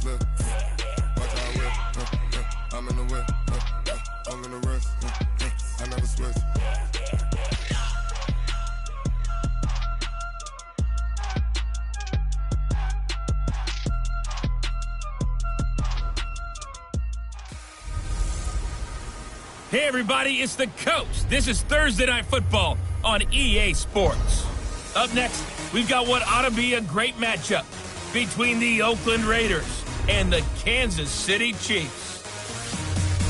Look, watch how I whip. I'm in the whip. I'm in the wrist. I never switch. Hey everybody, it's the Coach. This is Thursday Night Football on EA Sports. Up next, we've got what ought to be a great matchup between the Oakland Raiders and the Kansas City Chiefs.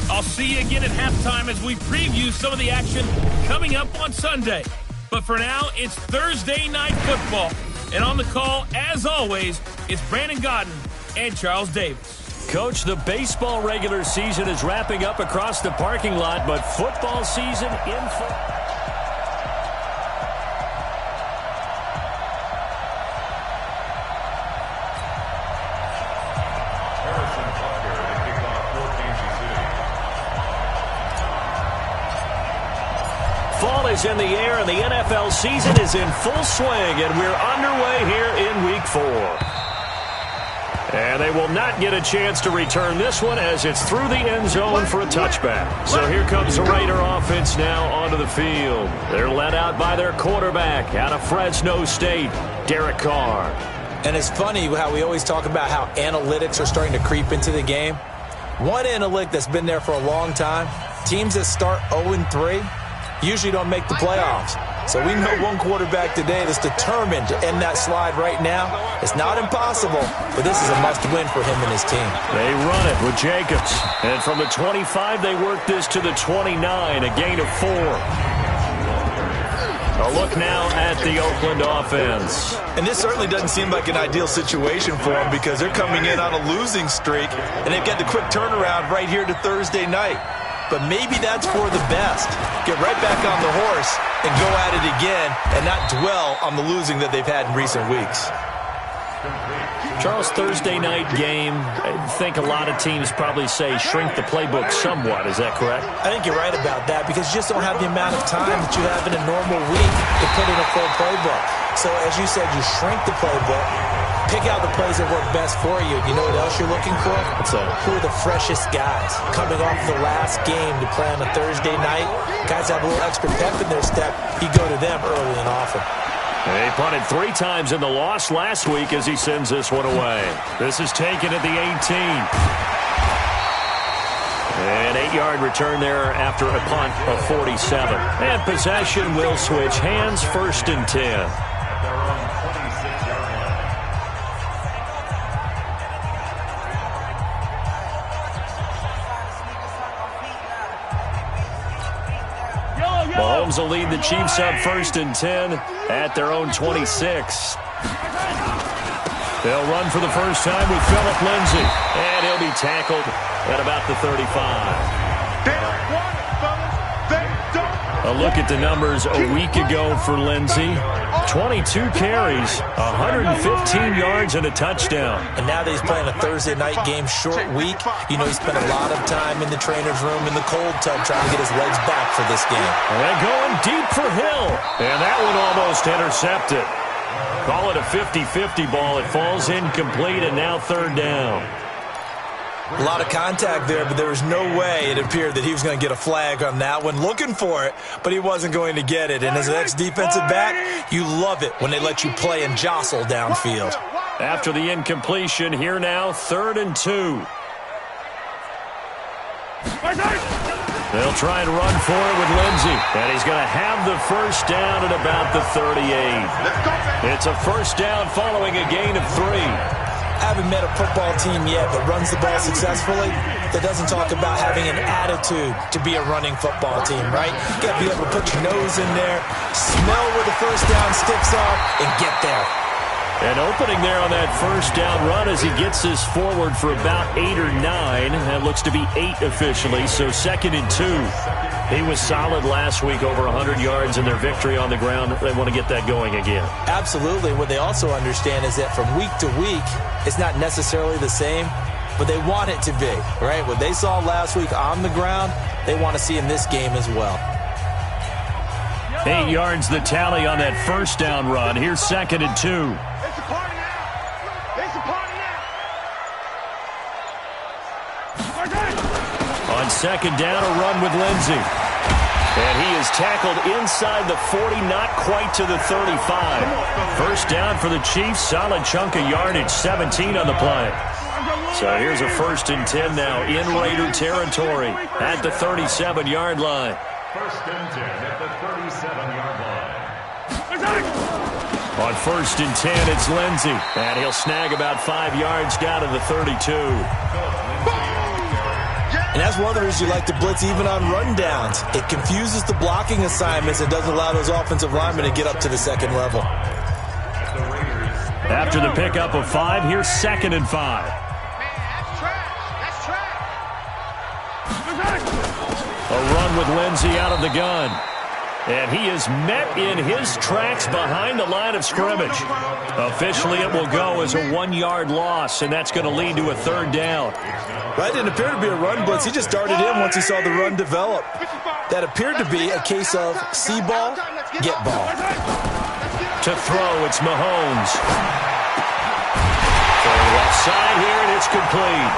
I'll see you again at halftime as we preview some of the action coming up on Sunday. But for now, it's Thursday Night Football. And on the call, as always, it's Brandon Godden and Charles Davis. Coach, the baseball regular season is wrapping up across the parking lot, but football season in full. Fall is in the air, and the NFL season is in full swing, and we're underway here in Week 4. And they will not get a chance to return this one as it's through the end zone for a touchback. So here comes the Raider offense now onto the field. They're led out by their quarterback out of Fresno State, Derek Carr. And it's funny how we always talk about how analytics are starting to creep into the game. One analytic that's been there for a long time, teams that start 0-3 usually don't make the playoffs. So we know one quarterback today that's determined to end that slide right now. It's not impossible, but this is a must-win for him and his team. They run it with Jacobs. And from the 25, they work this to the 29, a gain of 4. A look now at the Oakland offense. And this certainly doesn't seem like an ideal situation for them because they're coming in on a losing streak, and they've got the quick turnaround right here to Thursday night. But maybe that's for the best. Get right back on the horse and go at it again and not dwell on the losing that they've had in recent weeks. Charles, Thursday night game, I think a lot of teams probably say shrink the playbook somewhat. Is that correct? I think you're right about that because you just don't have the amount of time that you have in a normal week to put in a full playbook. So as you said, you shrink the playbook. Pick out the plays that work best for you. You know what else you're looking for? What's that? Who are the freshest guys coming off the last game to play on a Thursday night? Guys have a little extra pep in their step. You go to them early and often. He punted 3 times in the loss last week as he sends this one away. This is taken at the 18. An 8-yard return there after a punt of 47. And possession will switch hands, 1st and 10. Mahomes will lead the Chiefs up 1st and 10 at their own 26. They'll run for the first time with Phillip Lindsay, and he'll be tackled at about the 35. A look at the numbers a week ago for Lindsay. 22 carries, 115 yards, and a touchdown. And now that he's playing a Thursday night game, short week, you know he spent a lot of time in the trainer's room in the cold tub trying to get his legs back for this game. And going deep for Hill. And that one almost intercepted. Call it a 50-50 ball. It falls incomplete, and now 3rd down. A lot of contact there, but there was no way it appeared that he was going to get a flag on that one. Looking for it, but he wasn't going to get it. And as an ex-defensive back, you love it when they let you play and jostle downfield. After the incompletion, here now, 3rd and 2. They'll try and run for it with Lindsay. And he's going to have the first down at about the 38. It's a first down following a gain of 3. I haven't met a football team yet that runs the ball successfully that doesn't talk about having an attitude to be a running football team, right? You got to be able to put your nose in there, smell where the first down sticks are, and get there. And opening there on that first down run as he gets this forward for about 8 or 9. That looks to be 8 officially, so 2nd and 2. He was solid last week, over 100 yards in their victory on the ground. They want to get that going again. Absolutely. What they also understand is that from week to week, it's not necessarily the same, but they want it to be, right? What they saw last week on the ground, they want to see in this game as well. 8 yards the tally on that first down run. Here's 2nd and 2. On second down, a run with Lindsey. And he is tackled inside the 40, not quite to the 35. First down for the Chiefs, solid chunk of yardage, 17 on the play. So here's a 1st and 10 now in Raider territory at the 37-yard line. 1st and 10 at the 37-yard line. On 1st and 10, it's Lindsey. And he'll snag about 5 yards down to the 32. And that's one of the reasons you like to blitz even on rundowns. It confuses the blocking assignments and doesn't allow those offensive linemen to get up to the second level. After the pickup of 5, here's 2nd and 5. A run with Lindsey out of the gun. And he is met in his tracks behind the line of scrimmage. Officially, it will go as a 1-yard loss, and that's going to lead to a 3rd down. That didn't appear to be a run blitz. He just started in once he saw the run develop. That appeared to be a case of see ball, get ball. To throw, it's Mahomes. For the left side here, and it's complete.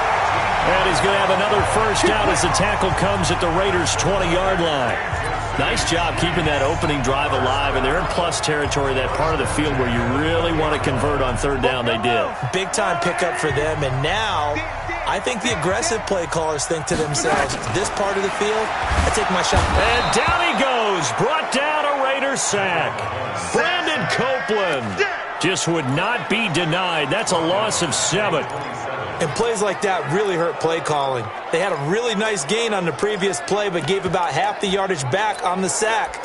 And he's going to have another first down as the tackle comes at the Raiders' 20-yard line. Nice job keeping that opening drive alive, and they're in plus territory, that part of the field where you really want to convert on 3rd down. They did. Big-time pickup for them, and now I think the aggressive play callers think to themselves, this part of the field, I take my shot. And down he goes, brought down a Raider sack. Brandon Copeland just would not be denied. That's a loss of 7. And plays like that really hurt play calling. They had a really nice gain on the previous play, but gave about half the yardage back on the sack.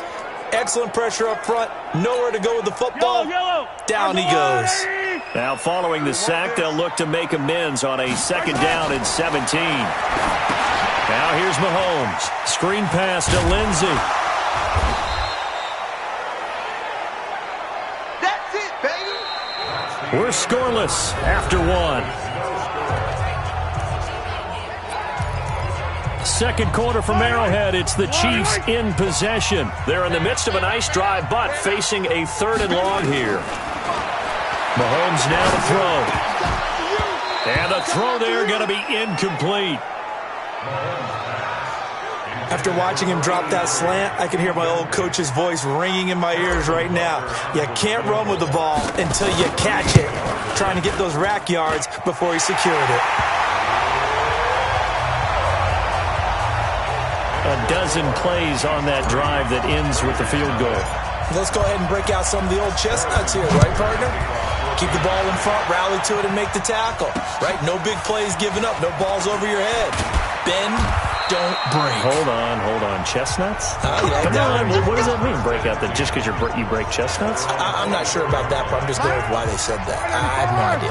Excellent pressure up front. Nowhere to go with the football. Down he goes. Now following the sack, they'll look to make amends on a 2nd down and 17. Now here's Mahomes. Screen pass to Lindsey. That's it, baby. We're scoreless after 1. Second quarter from Arrowhead. It's the Chiefs in possession. They're in the midst of a nice drive, but facing a 3rd and long here. Mahomes now to throw. And the throw there going to be incomplete. After watching him drop that slant, I can hear my old coach's voice ringing in my ears right now. You can't run with the ball until you catch it. Trying to get those rack yards before he secured it. A dozen plays on that drive that ends with the field goal. Let's go ahead and break out some of the old chestnuts here, right, partner? Keep the ball in front, rally to it, and make the tackle. Right? No big plays given up, no balls over your head. Bend, don't break. Hold on. Chestnuts? You like Come that? on, what does that mean, break out? That just because you break chestnuts? I'm not sure about that, but I'm just going with why they said that. I have no idea.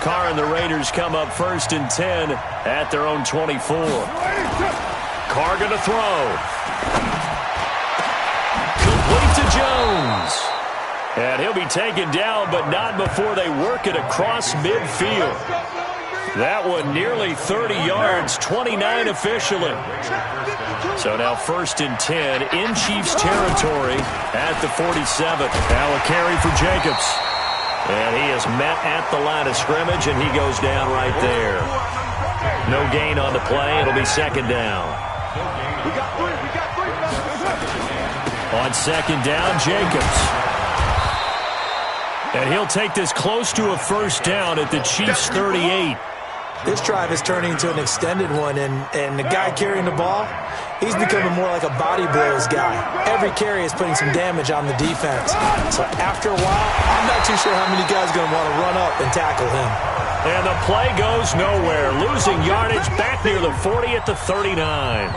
Carr and the Raiders come up 1st and 10 at their own 24. Carr going to throw. Complete to Jones. And he'll be taken down, but not before they work it across midfield. That one nearly 30 yards, 29 officially. So now 1st and 10 in Chiefs territory at the 47. Now a carry for Jacobs. And he is met at the line of scrimmage, and he goes down right there. No gain on the play. It'll be 2nd down. On 2nd down, Jacobs. And he'll take this close to a 1st down at the Chiefs' 38. This drive is turning into an extended one, and the guy carrying the ball, he's becoming more like a body blows guy. Every carry is putting some damage on the defense. So after a while, I'm not too sure how many guys are going to want to run up and tackle him. And the play goes nowhere. Losing yardage back near the 40 at the 39.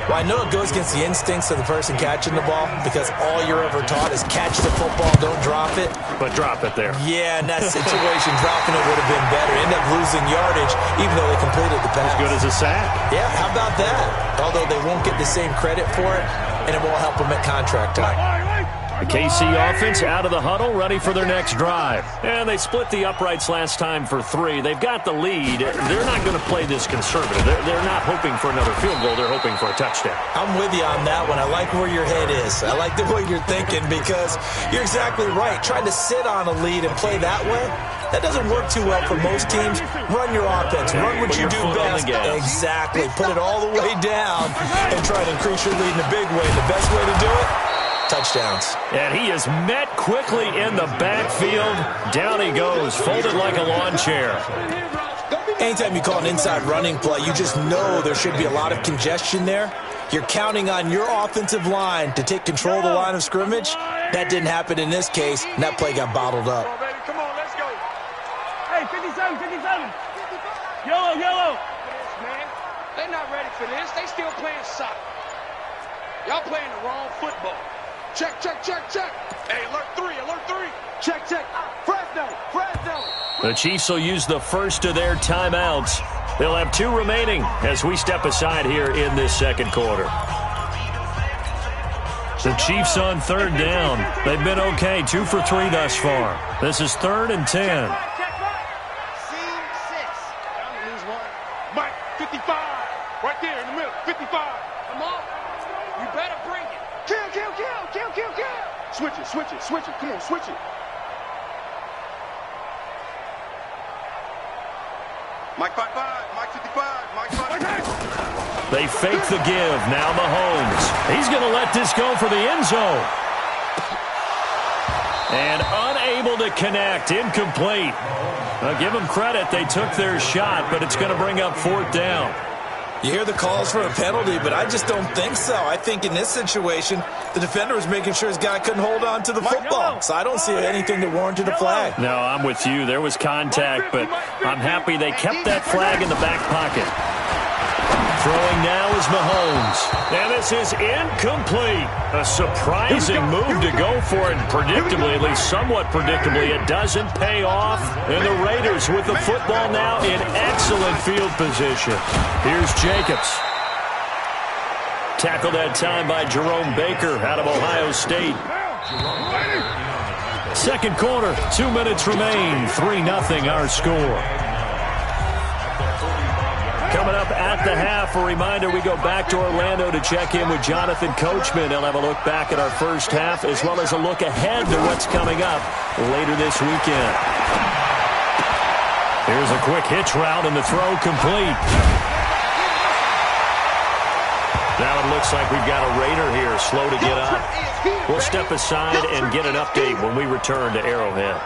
Well, I know it goes against the instincts of the person catching the ball because all you're ever taught is catch the football, don't drop it. But drop it there. Yeah, in that situation, dropping it would have been better. End up losing yardage even though they completed the pass. As good as a sack. Yeah, how about that? Although they won't get the same credit for it, and it won't help them at contract time. The KC offense out of the huddle, ready for their next drive. And they split the uprights last time for 3. They've got the lead. They're not going to play this conservative. They're not hoping for another field goal. They're hoping for a touchdown. I'm with you on that one. I like where your head is. I like the way you're thinking because you're exactly right. Trying to sit on a lead and play that way, That doesn't work too well for most teams. Run your offense. Run what you do best. Exactly. Put it all the way down and try to increase your lead in a big way. The best way to do it, touchdowns. And he is met quickly in the backfield. Down he goes, folded like a lawn chair. Anytime you call an inside running play, you just know there should be a lot of congestion there. You're counting on your offensive line to take control of the line of scrimmage. That didn't happen in this case, and that play got bottled up. Come on, let's go. Hey, 57, 57. Yellow, yellow. Man, they're not ready for this. They still playing soccer. Y'all playing the wrong football. Check, check, check, check. Hey, alert 3, alert 3. Check, check. Fresno, Fresno. The Chiefs will use the first of their timeouts. They'll have 2 remaining as we step aside here in this second quarter. The Chiefs on third down. They've been okay, 2 for 3 thus far. This is 3rd and 10. Scene 6. Mike, 55. Right there in the middle, 55. Come on. You better bring it. Kill, kill, kill, kill, kill, kill. Switch it, switch it, switch it. Come on, switch it. Mike 55, Mike 55, Mike 55. They fake the give. Now Mahomes. He's going to let this go for the end zone. And unable to connect. Incomplete. I'll give them credit. They took their shot, but it's going to bring up 4th down. You hear the calls for a penalty, but I just don't think so. I think in this situation, the defender was making sure his guy couldn't hold on to the football. So I don't see anything that warranted a flag. No, I'm with you. There was contact, but I'm happy they kept that flag in the back pocket. Throwing now is Mahomes. And this is incomplete. A surprising move to go for it. Predictably, at least somewhat predictably, it doesn't pay off. And the Raiders with the football now in excellent field position. Here's Jacobs. Tackled that time by Jerome Baker out of Ohio State. Second quarter, 2 minutes remain. 3-0 our score. Coming up at the half, a reminder, we go back to Orlando to check in with Jonathan Coachman. He'll have a look back at our first half as well as a look ahead to what's coming up later this weekend. Here's a quick hitch route and the throw complete. Now it looks like we've got a Raider here slow to get up. We'll step aside and get an update when we return to Arrowhead.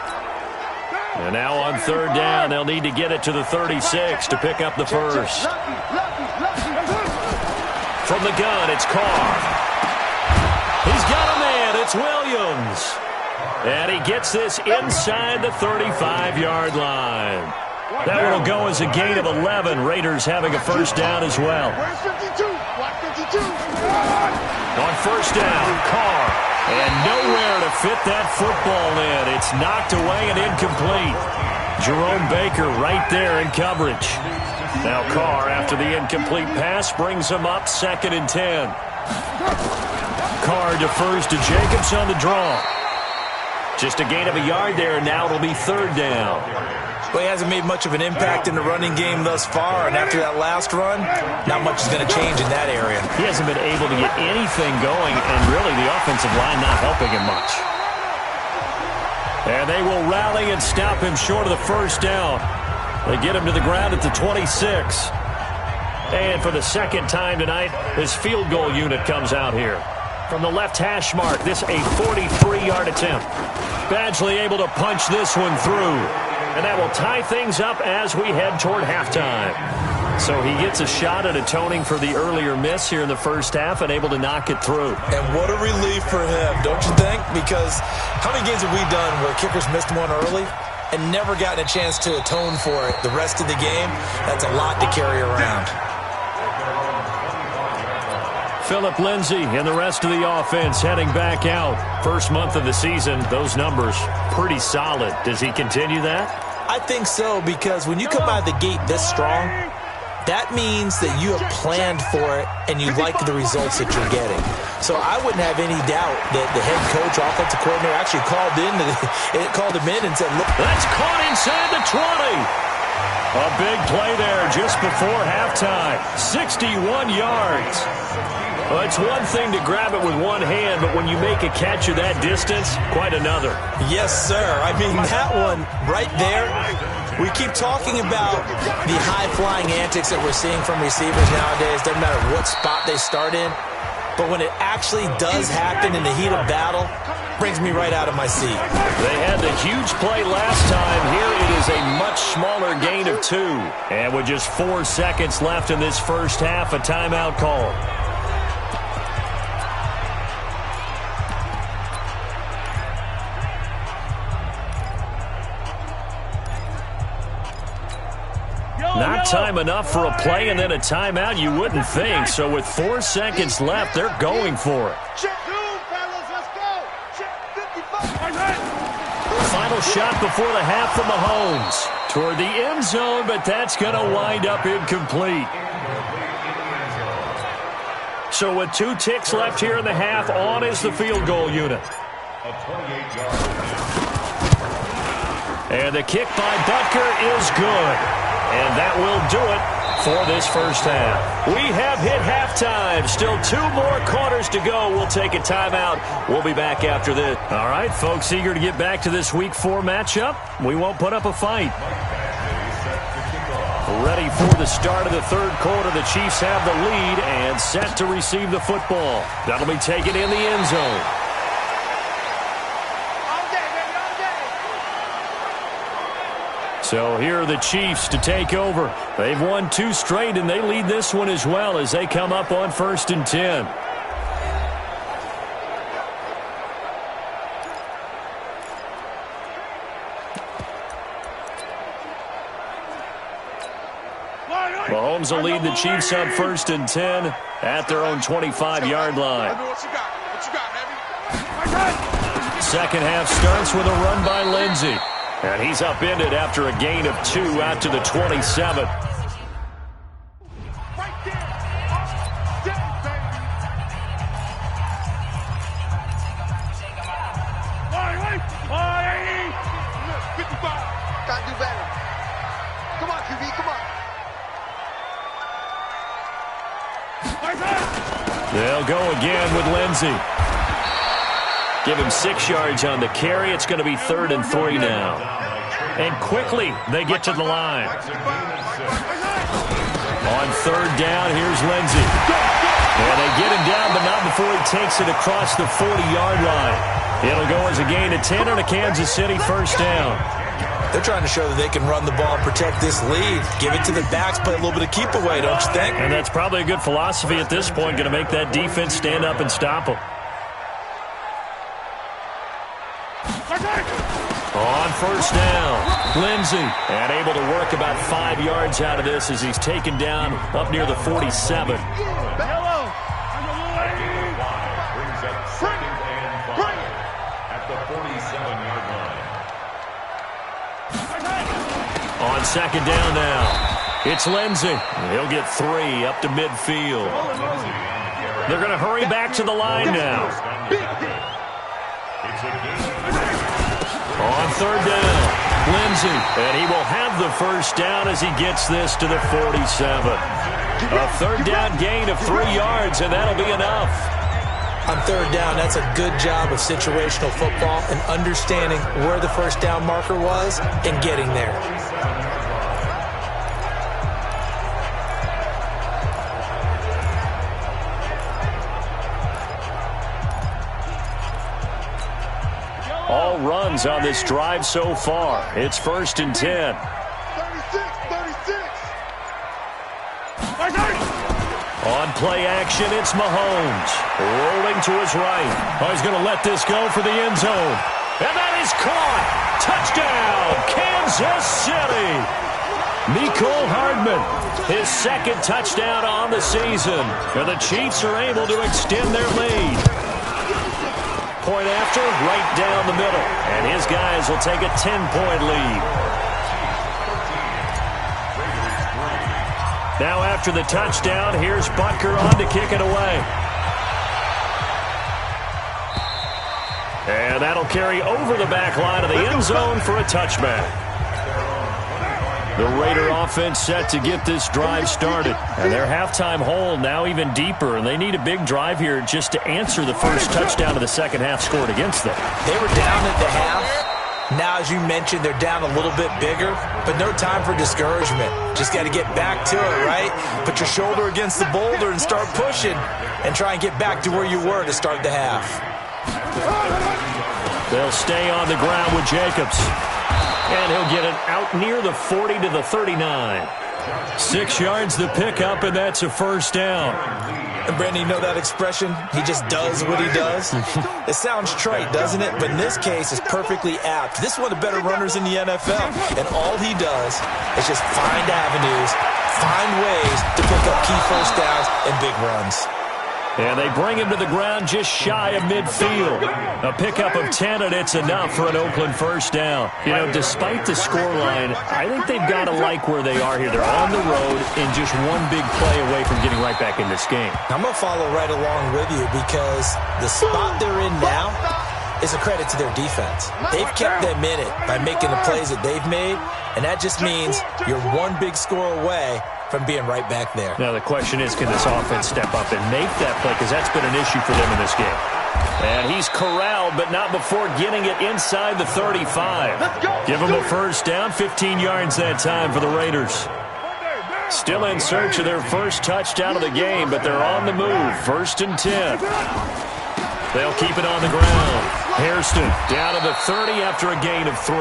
And now on third down, they'll need to get it to the 36 to pick up the first. From the gun, it's Carr. He's got a man. It's Williams. And he gets this inside the 35-yard line. That one will go as a gain of 11. Raiders having a first down as well. On first down, Carr. And nowhere to fit that football in. It's knocked away and incomplete. Jerome Baker right there in coverage. Now Carr, after the incomplete pass, brings him up 2nd and 10. Carr defers to Jacobs on the draw. Just a gain of a yard there, and now it'll be 3rd down. Well, he hasn't made much of an impact in the running game thus far, and after that last run, not much is going to change in that area. He hasn't been able to get anything going, and really the offensive line not helping him much. And they will rally and stop him short of the first down. They get him to the ground at the 26. And for the second time tonight, his field goal unit comes out here. From the left hash mark, this a 43-yard attempt. Badgley able to punch this one through. And that will tie things up as we head toward halftime. So he gets a shot at atoning for the earlier miss here in the first half and able to knock it through. And what a relief for him, don't you think? Because how many games have we done where kickers missed one early and never gotten a chance to atone for it the rest of the game? That's a lot to carry around. Phillip Lindsay and the rest of the offense heading back out. First month of the season, those numbers pretty solid. Does he continue that? I think so, because when you come out of the gate this strong, that means that you have planned for it and you like the results that you're getting. So I wouldn't have any doubt that the head coach, offensive coordinator, actually called him in and said, look. That's caught inside the 20. A big play there just before halftime. 61 yards. Well, it's one thing to grab it with one hand, but when you make a catch of that distance, quite another. Yes, sir. I mean, that one right there, we keep talking about the high-flying antics that we're seeing from receivers nowadays. Doesn't matter what spot they start in. But when it actually does happen in the heat of battle, brings me right out of my seat. They had the huge play last time. Here it is a much smaller gain of 2. And with just 4 seconds left in this first half, a timeout call. Not time enough for a play and then a timeout, you wouldn't think. So with 4 seconds left, they're going for it. Final shot before the half from Mahomes. Toward the end zone, but that's going to wind up incomplete. So with 2 ticks left here in the half, on is the field goal unit. And the kick by Butker is good. And that will do it for this first half. We have hit halftime. Still 2 more quarters to go. We'll take a timeout. We'll be back after this. All right, folks, eager to get back to this Week 4 matchup. We won't put up a fight. Ready for the start of the third quarter. The Chiefs have the lead and set to receive the football. That'll be taken in the end zone. So here are the Chiefs to take over. They've won 2 straight, and they lead this one as well as they come up on 1st and 10. Mahomes will lead the Chiefs on 1st and 10 at their own 25-yard line. Second half starts with a run by Lindsey. And he's upended after a gain of 2 out to the 27. Gotta do better. Come on, QB, come on. They'll go again with Lindsey. Give him 6 yards on the carry. It's going to be 3rd and 3 now. And quickly, they get to the line. On 3rd down, here's Lindsey. And they get him down, but not before he takes it across the 40-yard line. It'll go as a gain of 10 on a Kansas City first down. They're trying to show that they can run the ball and protect this lead. Give it to the backs, play a little bit of keep away, don't you think? And that's probably a good philosophy at this point, going to make that defense stand up and stop them. On 1st down, Lindsey, and able to work about 5 yards out of this as he's taken down up near the 47. Brings up 2nd and 5 at the 47-yard line. On 2nd down now, it's Lindsey. He'll get 3 up to midfield. They're going to hurry back to the line now. On 3rd down, Lindsey, and he will have the first down as he gets this to the 47. A 3rd down gain of 3 yards, and that'll be enough. On 3rd down, that's a good job of situational football and understanding where the first down marker was and getting there. All runs on this drive so far. It's 1st and 10. 36. On play action, it's Mahomes. Rolling to his right. Oh, he's going to let this go for the end zone. And that is caught. Touchdown, Kansas City. Nicole Hardman, his 2nd touchdown on the season. And the Chiefs are able to extend their lead. Point after, right down the middle. And his guys will take a 10-point lead. Now after the touchdown, here's Butker on to kick it away. And that'll carry over the back line of the end zone for a touchback. The Raider offense set to get this drive started. And their halftime hole now even deeper, and they need a big drive here just to answer the first touchdown of the second half scored against them. They were down at the half. Now, as you mentioned, they're down a little bit bigger, but no time for discouragement. Just got to get back to it, right? Put your shoulder against the boulder and start pushing and try and get back to where you were to start the half. They'll stay on the ground with Jacobs. And he'll get it out near the 40 to the 39. 6 yards the pickup, and that's a first down. And Brandon, you know that expression? He just does what he does? It sounds trite, doesn't it? But in this case, it's perfectly apt. This is one of the better runners in the NFL. And all he does is just find avenues, find ways to pick up key first downs and big runs. And they bring him to the ground just shy of midfield. A pickup of 10, and it's enough for an Oakland first down. You know, despite the scoreline, I think they've got to like where they are here. They're on the road and just one big play away from getting right back in this game. I'm going to follow right along with you because the spot they're in now is a credit to their defense. They've kept them in it by making the plays that they've made, and that just means you're one big score away from being right back there. Now the question is, can this offense step up and make that play? Because that's been an issue for them in this game. And he's corralled, but not before getting it inside the 35. Give him a first down, 15 yards that time for the Raiders. Still in search of their first touchdown of the game, but they're on the move. 1st and 10. They'll keep it on the ground. Hairston down to the 30 after a gain of 3.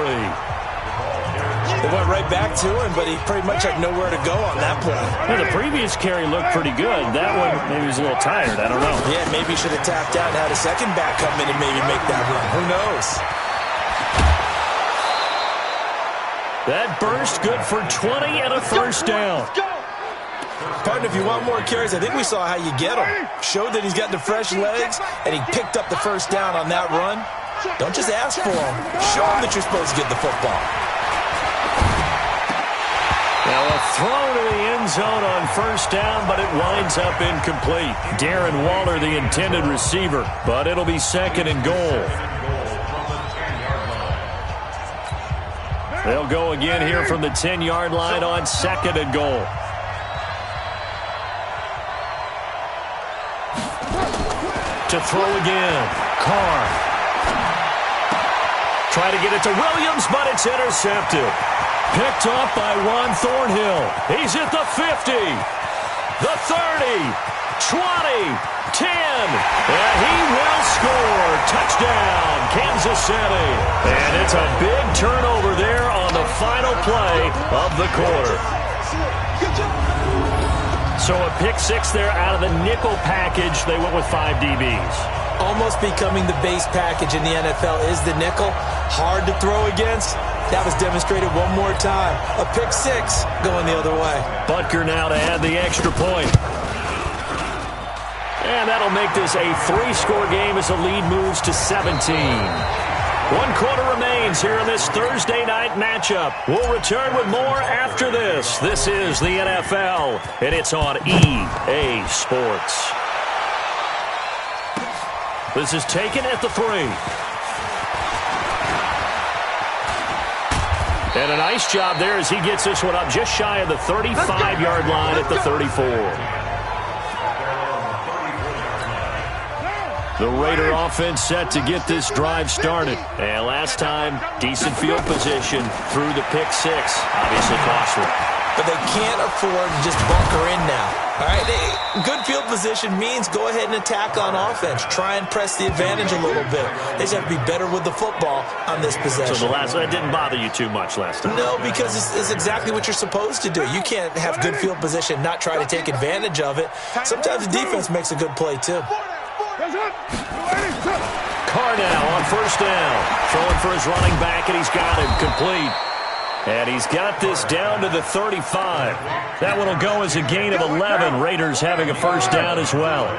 They went right back to him, but he pretty much had nowhere to go on that play. Well, the previous carry looked pretty good. That one, maybe he was a little tired. I don't know. Yeah, maybe he should have tapped out and had a second back come in and maybe make that run. Who knows? That burst good for 20 and a first down. Partner, if you want more carries, I think we saw how you get him. Showed that he's got the fresh legs, and he picked up the first down on that run. Don't just ask for him. Show him that you're supposed to get the football. Now a throw to the end zone on first down, but it winds up incomplete. Darren Waller, the intended receiver, but it'll be 2nd and goal. They'll go again here from the 10-yard line on 2nd and goal. To throw again, Carr. Try to get it to Williams, but it's intercepted. Picked off by Juan Thornhill. He's at the 50, the 30, 20, 10, and he will score. Touchdown, Kansas City. And it's a big turnover there on the final play of the quarter. So a pick 6 there out of the nickel package. They went with 5 DBs. Almost becoming the base package in the NFL is the nickel. Hard to throw against. That was demonstrated one more time. A pick 6 going the other way. Butker now to add the extra point. And that'll make this a 3-score game as the lead moves to 17. 1 quarter remains here in this Thursday night matchup. We'll return with more after this. This is the NFL, and it's on EA Sports. This is taken at the 3. And a nice job there as he gets this one up just shy of the 35-yard line at the 34. The Raider offense set to get this drive started. And last time, decent field position through the pick 6. Obviously costly. But they can't afford to just bunker in now. All right, good field position means go ahead and attack on offense. Try and press the advantage a little bit. They just have to be better with the football on this possession. So that didn't bother you too much last time? No, because it's exactly what you're supposed to do. You can't have good field position, not try to take advantage of it. Sometimes the defense makes a good play, too. Carr now on first down. Throwing for his running back, and he's got him complete. And he's got this down to the 35. That one will go as a gain of 11. Raiders having a first down as well.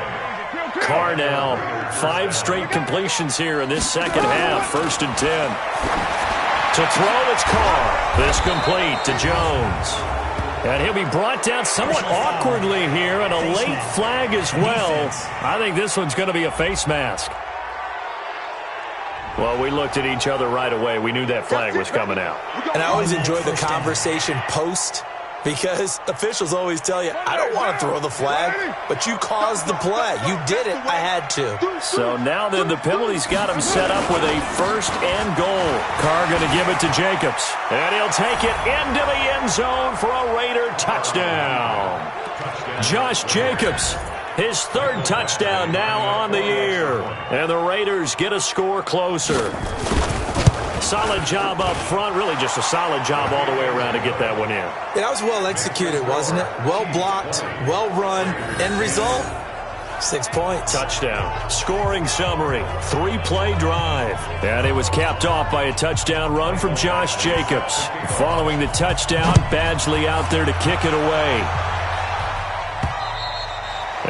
Carr now, 5 straight completions here in this second half. 1st and 10. To throw, it's Carr. This complete to Jones. And he'll be brought down somewhat awkwardly here, and a late flag as well. I think this one's going to be a face mask. Well, we looked at each other right away. We knew that flag was coming out. And I always enjoy the conversation post, because officials always tell you, I don't want to throw the flag, but you caused the play. You did it. I had to. So now then, the penalty's got him set up with a 1st and goal. Carr going to give it to Jacobs. And he'll take it into the end zone for a Raider touchdown. Josh Jacobs, his 3rd touchdown now on the year. And the Raiders get a score closer. Solid job up front, really just a solid job all the way around to get that one in. That was well executed, wasn't it? Well blocked, well run. End result, 6 points. Touchdown. Scoring summary, 3-play drive. And it was capped off by a touchdown run from Josh Jacobs. Following the touchdown, Badgley out there to kick it away.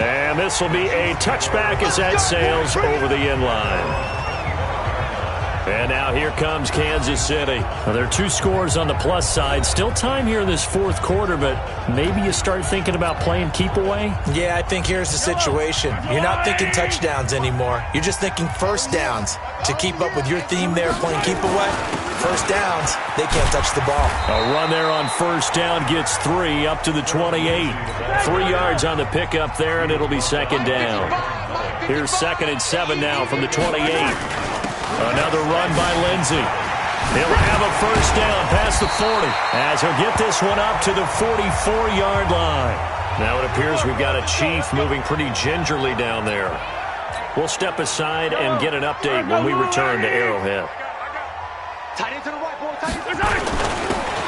And this will be a touchback as that sails over the end line. And now here comes Kansas City. Well, there are 2 scores on the plus side. Still time here in this 4th quarter, but maybe you start thinking about playing keep away? Yeah, I think here's the situation. You're not thinking touchdowns anymore. You're just thinking 1st downs. To keep up with your theme there, playing keep away, 1st downs, they can't touch the ball. A run there on 1st down gets 3 up to the 28. 3 yards on the pickup there, and it'll be 2nd down. Here's 2nd and 7 now from the 28. Another run by Lindsey. He'll have a 1st down past the 40 as he'll get this one up to the 44-yard line. Now it appears we've got a Chief moving pretty gingerly down there. We'll step aside and get an update when we return to Arrowhead.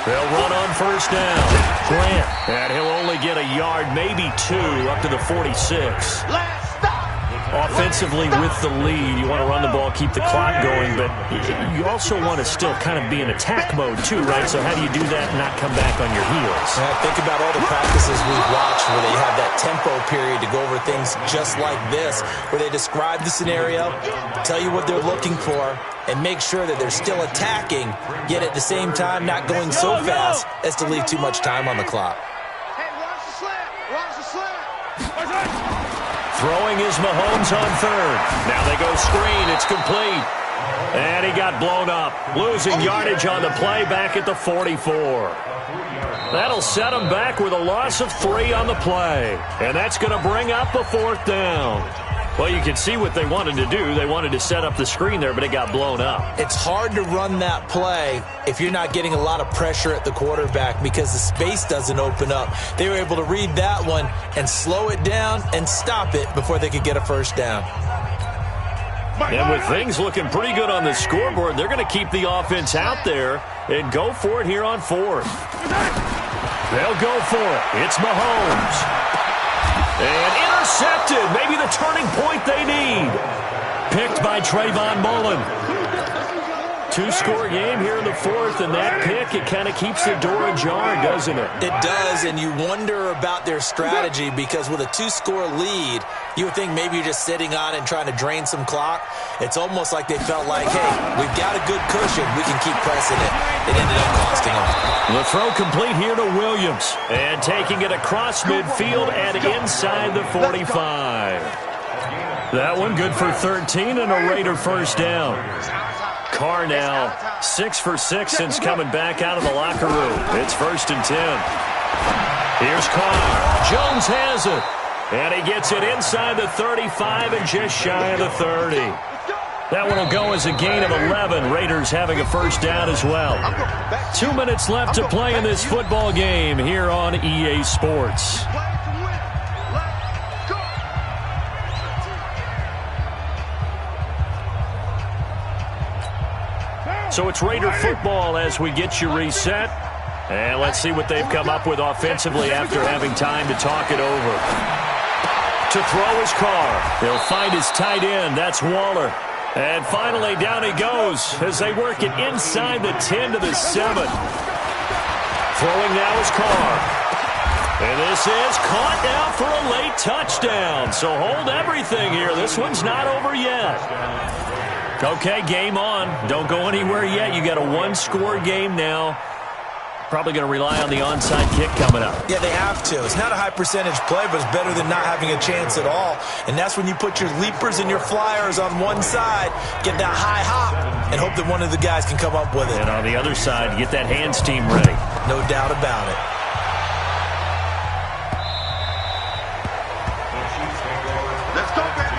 They'll run on 1st down. Grant, and he'll only get a yard, maybe 2, up to the 46. Offensively with the lead, you want to run the ball, keep the clock going, but you also want to still kind of be in attack mode too, right? So how do you do that and not come back on your heels? Think about all the practices we've watched where they have that tempo period to go over things just like this, where they describe the scenario, tell you what they're looking for, and make sure that they're still attacking, yet at the same time not going so fast as to leave too much time on the clock. Hey, watch the slant. Watch the slant. Throwing is Mahomes on 3rd. Now they go screen. It's complete. And he got blown up. Losing yardage on the play back at the 44. That'll set him back with a loss of 3 on the play. And that's going to bring up a 4th down. Well, you can see what they wanted to do. They wanted to set up the screen there, but it got blown up. It's hard to run that play if you're not getting a lot of pressure at the quarterback because the space doesn't open up. They were able to read that one and slow it down and stop it before they could get a 1st down. And with things looking pretty good on the scoreboard, they're going to keep the offense out there and go for it here on 4th. They'll go for it. It's Mahomes. And intercepted. Maybe the turning point they need. Picked by Trayvon Mullen. 2-score game here in the 4th, and that pick, it kind of keeps the door ajar, doesn't it? It does, and you wonder about their strategy because with a 2-score lead, you would think maybe you're just sitting on it and trying to drain some clock. It's almost like they felt like, hey, we've got a good cushion. We can keep pressing it. It ended up costing them. The throw complete here to Williams. And taking it across midfield and inside the 45. That one good for 13 and a Raider 1st down. Carr now 6 for 6 since coming back out of the locker room. It's 1st and 10. Here's Carr. Jones has it. And he gets it inside the 35 and just shy of the 30. That one will go as a gain of 11. Raiders having a 1st down as well. 2 minutes left to play in this football game here on EA Sports. So it's Raider football as we get you reset. And let's see what they've come up with offensively after having time to talk it over. To throw his Carr. He'll find his tight end. That's Waller. And finally, down he goes as they work it inside the 10 to the 7. Throwing now is Carr. And this is caught now for a late touchdown. So hold everything here. This one's not over yet. Okay, game on. Don't go anywhere yet. You got a 1-score game now. Probably going to rely on the onside kick coming up. Yeah, they have to. It's not a high percentage play, but it's better than not having a chance at all. And that's when you put your leapers and your flyers on one side, get that high hop, and hope that one of the guys can come up with it. And on the other side, get that hands team ready. No doubt about it. Let's go, baby.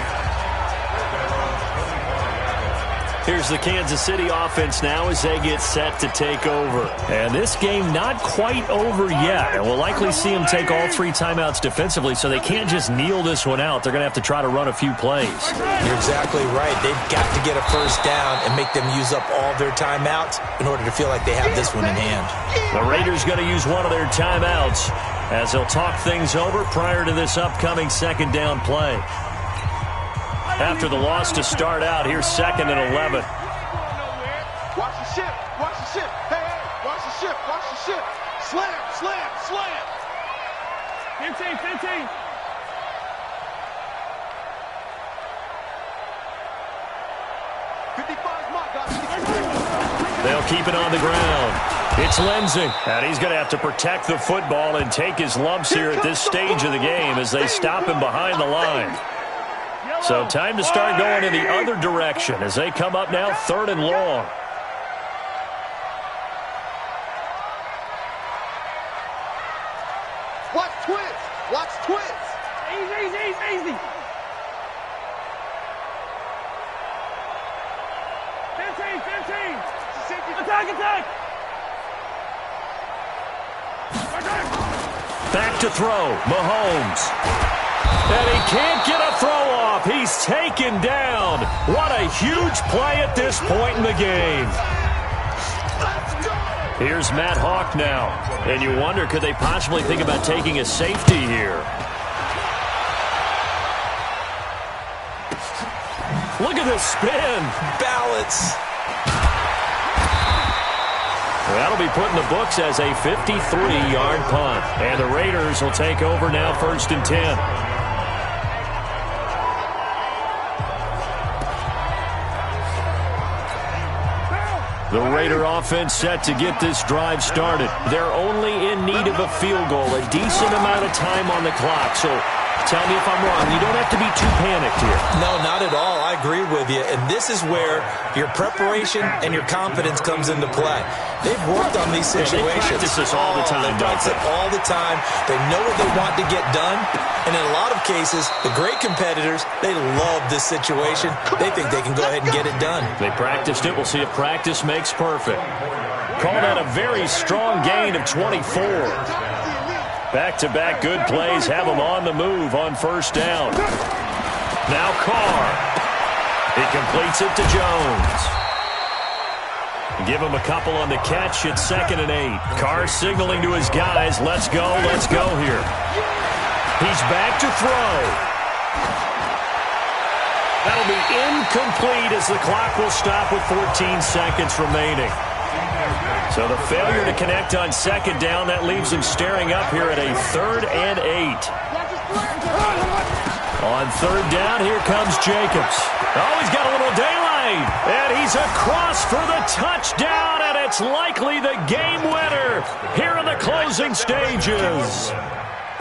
Here's the Kansas City offense now as they get set to take over. And this game not quite over yet. And we'll likely see them take all 3 timeouts defensively, so they can't just kneel this one out. They're going to have to try to run a few plays. You're exactly right. They've got to get a first down and make them use up all their timeouts in order to feel like they have this one in hand. The Raiders going to use one of their timeouts as they'll talk things over prior to this upcoming second down play. After the loss to start out, here's 2nd and 11. Watch the ship. Watch the ship. Hey, hey. Watch the ship. Watch the ship. Slam, slam, slam. 15, 15. They'll keep it on the ground. It's Lindsey, and he's going to have to protect the football and take his lumps here at this stage of the game as they stop him behind the line. So time to start going in the other direction as they come up now 3rd and long. Watch twins. Watch twins. Easy, easy, easy, easy. 15, 15. Attack, attack. Back to throw, Mahomes. And he can't get a throw off. He's taken down. What a huge play at this point in the game. Here's Matt Hawk now. And you wonder, could they possibly think about taking a safety here? Look at this spin. Balance. That'll be put in the books as a 53-yard punt. And the Raiders will take over now 1st and 10. The Raider offense set to get this drive started. They're only in need of a field goal, a decent amount of time on the clock. So tell me if I'm wrong. You don't have to be too panicked here. No, not at all. I agree with you. And this is where your preparation and your confidence comes into play. They've worked on these situations. They practice this all the time. They practice it all the time. They know what they want to get done. And in a lot of cases, the great competitors, they love this situation. They think they can go ahead and get it done. They practiced it. We'll see if practice makes perfect. Call that a very strong gain of 24. Back-to-back good plays have them on the move on 1st down. Now Carr. He completes it to Jones. Give him a couple on the catch at 2nd and 8. Carr signaling to his guys, let's go here. He's back to throw. That'll be incomplete as the clock will stop with 14 seconds remaining. So the failure to connect on 2nd down, that leaves him staring up here at a 3rd and 8. On 3rd down, here comes Jacobs. Oh, he's got a little daylight. And he's across for the touchdown, and it's likely the game winner here in the closing stages.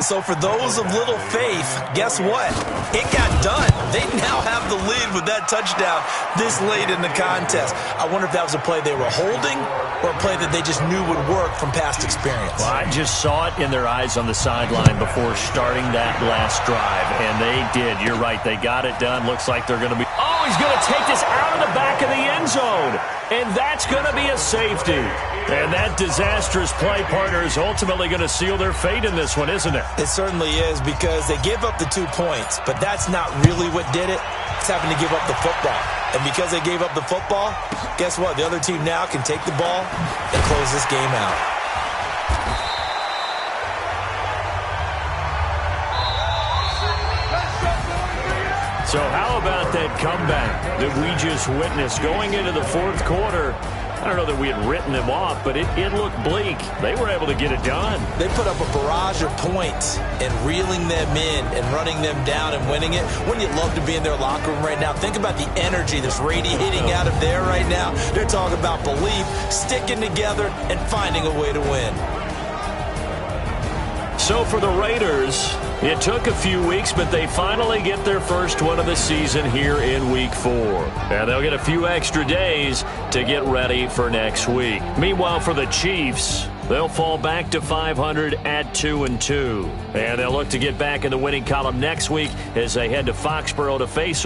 So for those of little faith, guess what? It got done. They now have the lead with that touchdown this late in the contest. I wonder if that was a play they were holding or a play that they just knew would work from past experience. Well, I just saw it in their eyes on the sideline before starting that last drive, and they did. You're right. They got it done. Looks like they're going to be... Oh, he's going to take this out of the back of the end zone, and that's going to be a safety. And that disastrous play partner is ultimately going to seal their fate in this one, isn't it? It certainly is, because they gave up the 2 points, but that's not really what did it. It's having to give up the football. And because they gave up the football, guess what? The other team now can take the ball and close this game out. So how about that comeback that we just witnessed going into the 4th quarter? I don't know that we had written them off, but it looked bleak. They were able to get it done. They put up a barrage of points and reeling them in and running them down and winning it. Wouldn't you love to be in their locker room right now? Think about the energy that's radiating out of there right now. They're talking about belief, sticking together, and finding a way to win. So for the Raiders, it took a few weeks, but they finally get their first one of the season here in Week 4. And they'll get a few extra days to get ready for next week. Meanwhile, for the Chiefs, they'll fall back to 500 at 2-2. And they'll look to get back in the winning column next week as they head to Foxborough to face